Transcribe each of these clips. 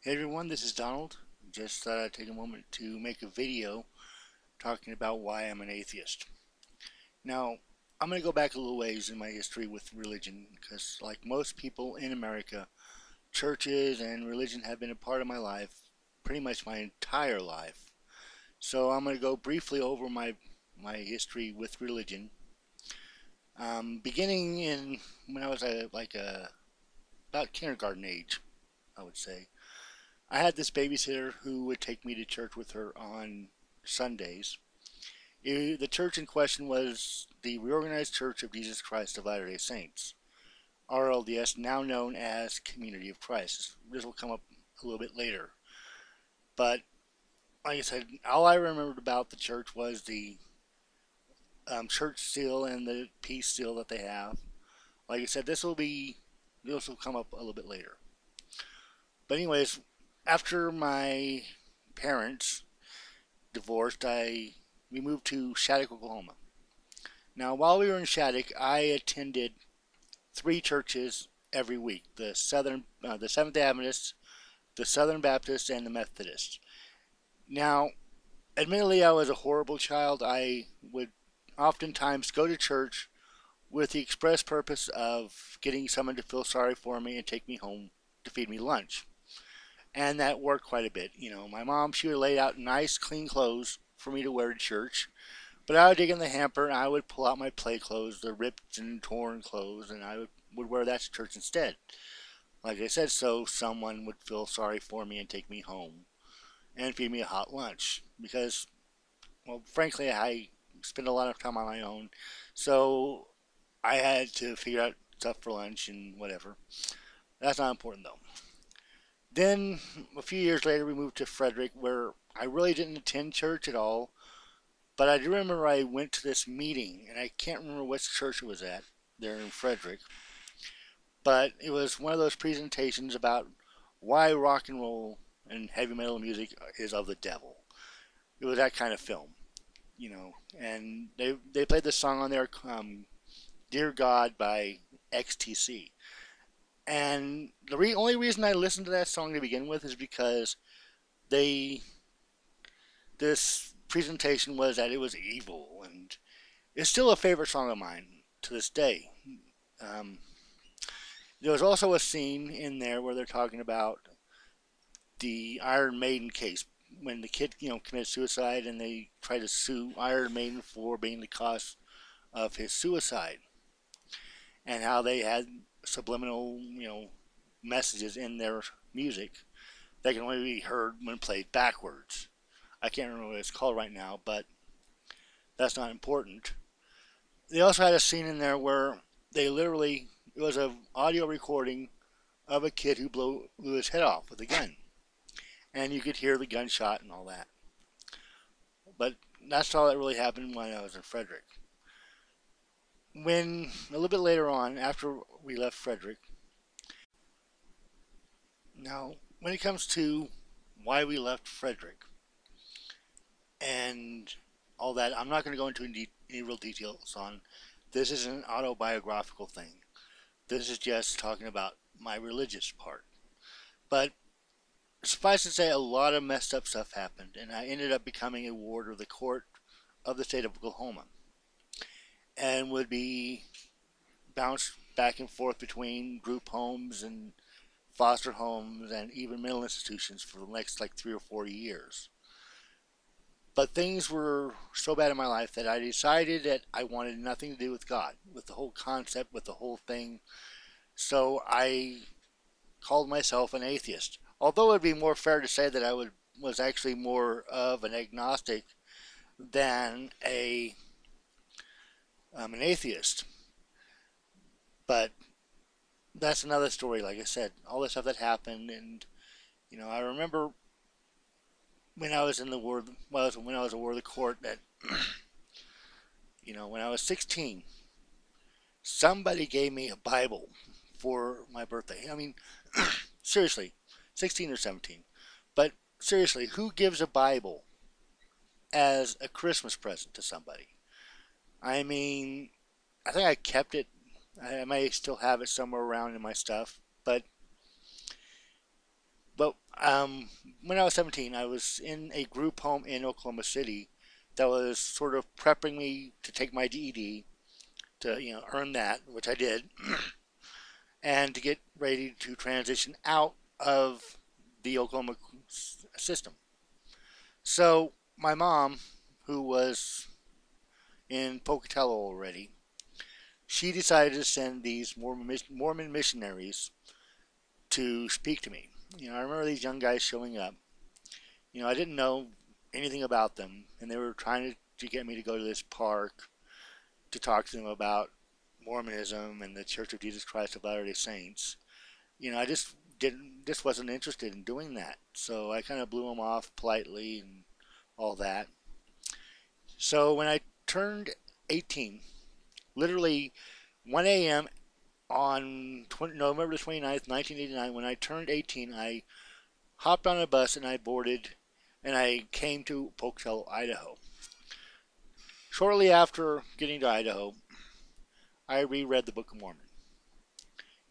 Hey everyone, this is Donald. Just thought I'd take a moment to make a video talking about why I'm an atheist. Now, I'm going to go back a little ways in my history with religion because, like most people in America, churches and religion have been a part of my life pretty much my entire life. So I'm going to go briefly over my history with religion, beginning in when I was about kindergarten age, I would say. I had this babysitter who would take me to church with her on Sundays. The church in question was the Reorganized Church of Jesus Christ of Latter-day Saints, RLDS, now known as Community of Christ. This will come up a little bit later. But like I said, all I remembered about the church was the church seal and the peace seal that they have. Like I said, this will come up a little bit later. But anyways, after my parents divorced, we moved to Shattuck, Oklahoma. Now, while we were in Shattuck, I attended three churches every week: the Seventh Day Adventist, the Southern Baptist, and the Methodist. Now, admittedly, I was a horrible child. I would oftentimes go to church with the express purpose of getting someone to feel sorry for me and take me home to feed me lunch. And that worked quite a bit. My mom, she would lay out nice, clean clothes for me to wear to church. But I would dig in the hamper and I would pull out my play clothes, the ripped and torn clothes, and I would wear that to church instead. Like I said, so someone would feel sorry for me and take me home and feed me a hot lunch. Because, well, frankly, I spend a lot of time on my own. So I had to figure out stuff for lunch and whatever. That's not important though. Then, a few years later, we moved to Frederick, where I really didn't attend church at all. But I do remember I went to this meeting, and I can't remember which church it was at there in Frederick. But it was one of those presentations about why rock and roll and heavy metal music is of the devil. It was that kind of film. And they played this song on there, "Dear God" by XTC. And the only reason I listened to that song to begin with is because they this presentation was that it was evil, and it's still a favorite song of mine to this day. Um, there was also a scene in there where they're talking about the Iron Maiden case when the kid, committed suicide, and they try to sue Iron Maiden for being the cause of his suicide, and how they had subliminal, messages in their music that can only be heard when played backwards. I can't remember what it's called right now, but that's not important. They also had a scene in there where it was an audio recording of a kid who blew his head off with a gun. And you could hear the gunshot and all that. But that's all that really happened when I was in Frederick. When, a little bit later on, after we left Frederick, now, when it comes to why we left Frederick and all that, I'm not going to go into any real details on. This is an autobiographical thing. This is just talking about my religious part. But suffice to say, a lot of messed up stuff happened, and I ended up becoming a ward of the court of the state of Oklahoma, and would be bounced back and forth between group homes and foster homes and even mental institutions for the next 3 or 4 years. But things were so bad in my life that I decided that I wanted nothing to do with God, with the whole concept, with the whole thing. So I called myself an atheist. Although it would be more fair to say that was actually more of an agnostic than an atheist. But that's another story. Like I said, all the stuff that happened, and I remember when I was in the ward, when I was a ward of the court, that when I was 16, somebody gave me a Bible for my birthday. I mean, seriously, 16 or 17. But seriously, who gives a Bible as a Christmas present to somebody? I mean, I think I kept it. I may still have it somewhere around in my stuff, but But when I was 17, I was in a group home in Oklahoma City that was sort of prepping me to take my GED to earn that, which I did, and to get ready to transition out of the Oklahoma system. So my mom, who was in Pocatello already, she decided to send these Mormon missionaries to speak to me. I remember these young guys showing up. I didn't know anything about them, and they were trying to get me to go to this park to talk to them about Mormonism and the Church of Jesus Christ of Latter-day Saints. I just wasn't interested in doing that. So I kind of blew them off politely and all that. So when I turned 18, literally 1 a.m. on November 29th, 1989, when I turned 18, I hopped on a bus and I boarded and I came to Pocatello, Idaho. Shortly after getting to Idaho, I reread the Book of Mormon.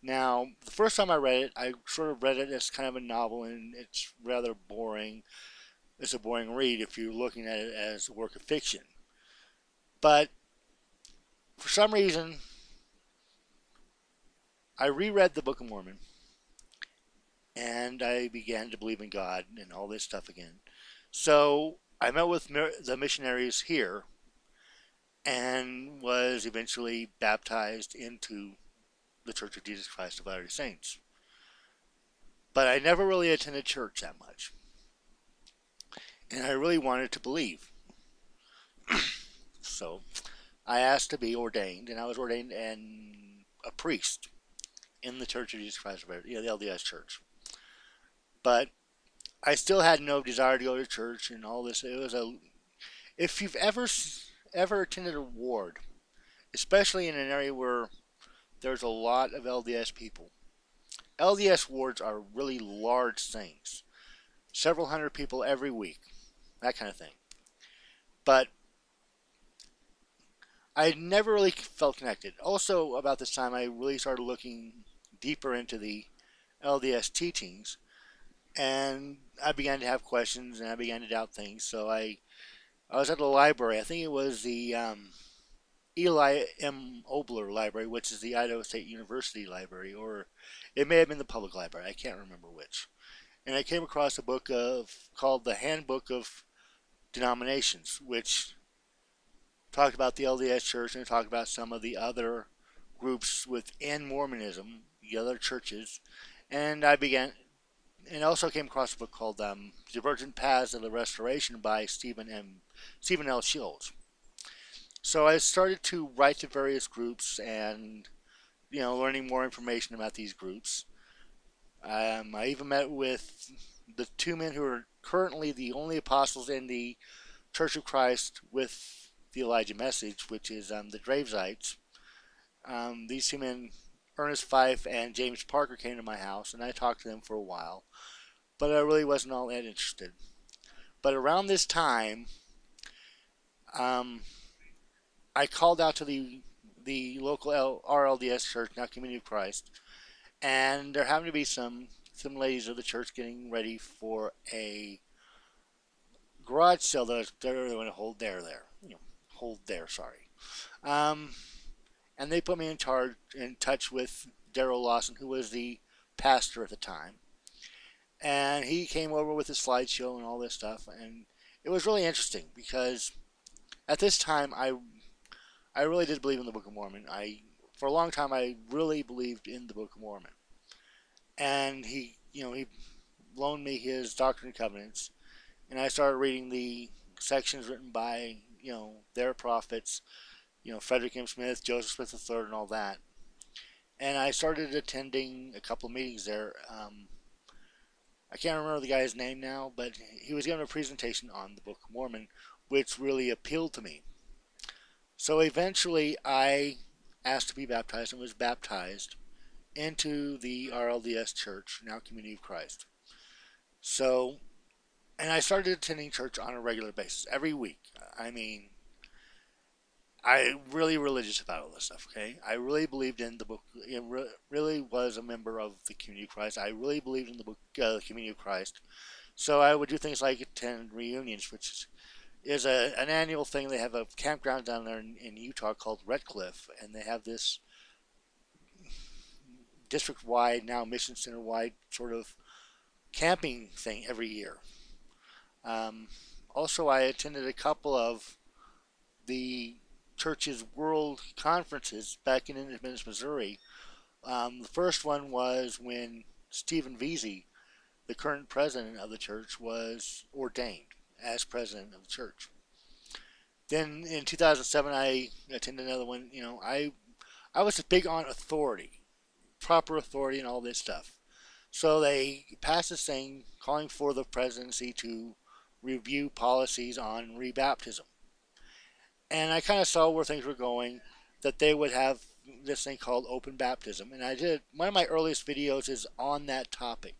Now, the first time I read it, I sort of read it as kind of a novel, and it's rather boring. It's a boring read if you're looking at it as a work of fiction. But for some reason, I reread the Book of Mormon, and I began to believe in God and all this stuff again. So I met with the missionaries here and was eventually baptized into the Church of Jesus Christ of Latter-day Saints. But I never really attended church that much. And I really wanted to believe. So I asked to be ordained, and I was ordained a priest in the Church of Jesus Christ of Latter-day Saints, the LDS Church. But I still had no desire to go to church and all this. If you've ever attended a ward, especially in an area where there's a lot of LDS people, LDS wards are really large things. Several hundred people every week, that kind of thing. But I never really felt connected. Also, about this time, I really started looking deeper into the LDS teachings, and I began to have questions, and I began to doubt things. So I was at the library. I think it was the Eli M. Obler Library, which is the Idaho State University Library, or it may have been the public library. I can't remember which. And I came across a book called The Handbook of Denominations, which talked about the LDS Church and talked about some of the other groups within Mormonism, the other churches. And also came across a book called Divergent Paths of the Restoration by Stephen L. Shields. So I started to write to various groups and, learning more information about these groups. I even met with the two men who are currently the only apostles in the Church of Christ with the Elijah message, which is the Dravezites. These two men, Ernest Fife and James Parker, came to my house, and I talked to them for a while, but I really wasn't all that interested. But around this time, I called out to the local RLDS church, now Community of Christ, and there happened to be some ladies of the church getting ready for a garage sale that they were going to hold there. Sorry. And they put me in touch with Daryl Lawson, who was the pastor at the time, and he came over with his slideshow and all this stuff, and it was really interesting because at this time I really did believe in the Book of Mormon. For a long time, I really believed in the Book of Mormon. And he loaned me his Doctrine and Covenants, and I started reading the sections written by, their prophets, Frederick M. Smith, Joseph Smith III, and all that. And I started attending a couple of meetings there. I can't remember the guy's name now, but he was giving a presentation on the Book of Mormon, which really appealed to me. So eventually I asked to be baptized and was baptized into the RLDS Church, now Community of Christ. So, and I started attending church on a regular basis, every week. I mean, I really religious about all this stuff. Okay, I really believed in the book. It really was a member of the Community of Christ. I really believed in the book, the Community of Christ. So I would do things like attend reunions, which is an annual thing. They have a campground down there in Utah called Red Cliff, and they have this district-wide, now mission center-wide sort of camping thing every year. Um, Also, I attended a couple of the church's world conferences back in Independence, Missouri. The first one was when Stephen Vesey, the current president of the church, was ordained as president of the church. Then in 2007, I attended another one. I was big on authority, proper authority, and all this stuff. So they passed this thing calling for the presidency to review policies on rebaptism. And I kind of saw where things were going, that they would have this thing called open baptism. And I did, one of my earliest videos is on that topic.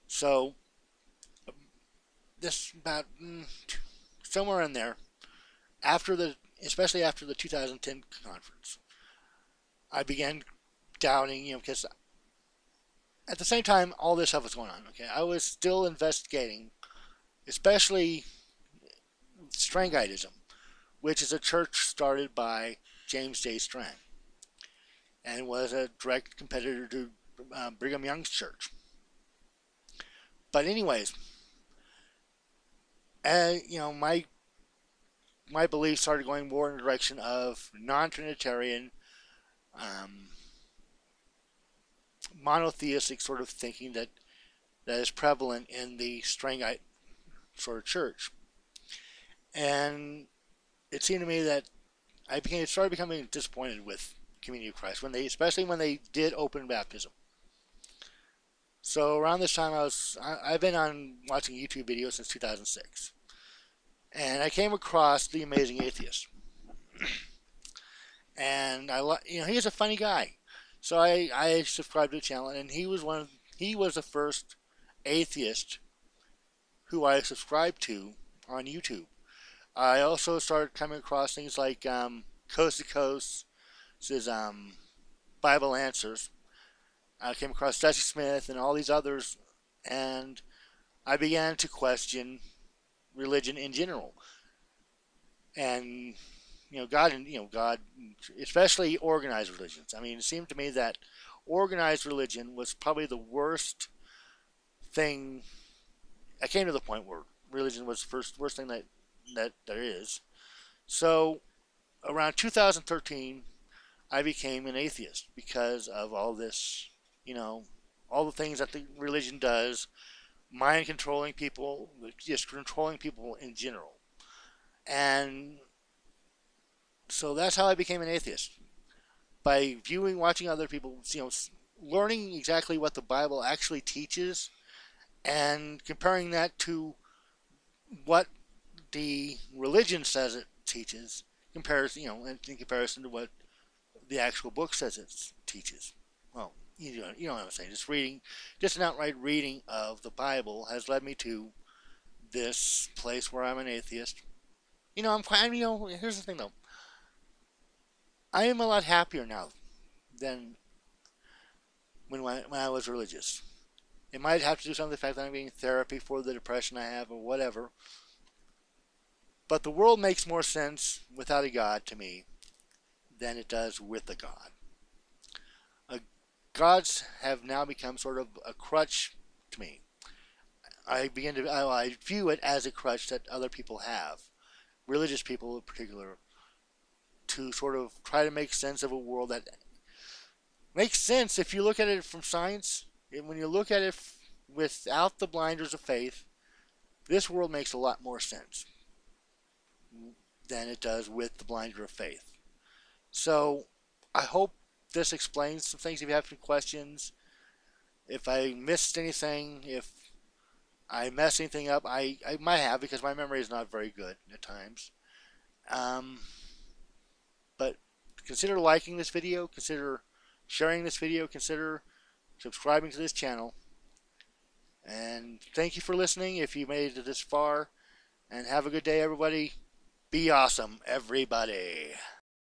So, this about somewhere in there, especially after the 2010 conference, I began doubting, because at the same time all this stuff was going on, okay, I was still investigating, especially Strangitism, which is a church started by James J. Strang and was a direct competitor to Brigham Young's church. But anyways, my beliefs started going more in the direction of non-Trinitarian, monotheistic sort of thinking that is prevalent in the Strangite sort of church. And it seemed to me that I started becoming disappointed with Community of Christ, especially when they did open baptism. So around this time, I've been on watching YouTube videos since 2006, and I came across The Amazing Atheist, and he's a funny guy, so I subscribed to the channel, and he was the first atheist who I subscribed to on YouTube. I also started coming across things like Coast to Coast, this is Bible Answers. I came across Dusty Smith and all these others, and I began to question religion in general, and God, God, especially organized religions. I mean, it seemed to me that organized religion was probably the worst thing. I came to the point where religion was the worst thing that there is. So around 2013, I became an atheist because of all this, all the things that the religion does, mind controlling people, just controlling people in general. And so that's how I became an atheist. By watching other people, learning exactly what the Bible actually teaches and comparing that to what the religion says it teaches, in comparison to what the actual book says it teaches. Well, you know what I'm saying. Just an outright reading of the Bible has led me to this place where I'm an atheist. Here's the thing though. I am a lot happier now than when I was religious. It might have to do something with the fact that I'm getting therapy for the depression I have or whatever. But the world makes more sense without a God to me than it does with a God. Gods have now become sort of a crutch to me. I view it as a crutch that other people have, religious people in particular, to sort of try to make sense of a world that makes sense if you look at it from science. And when you look at it without the blinders of faith, this world makes a lot more sense than it does with the blinder of faith. So I hope this explains some things. If you have some questions, if I missed anything, if I messed anything up, I might have, because my memory is not very good at times. But consider liking this video, consider sharing this video, consider subscribing to this channel. And thank you for listening if you made it this far. And have a good day, everybody. Be awesome, everybody.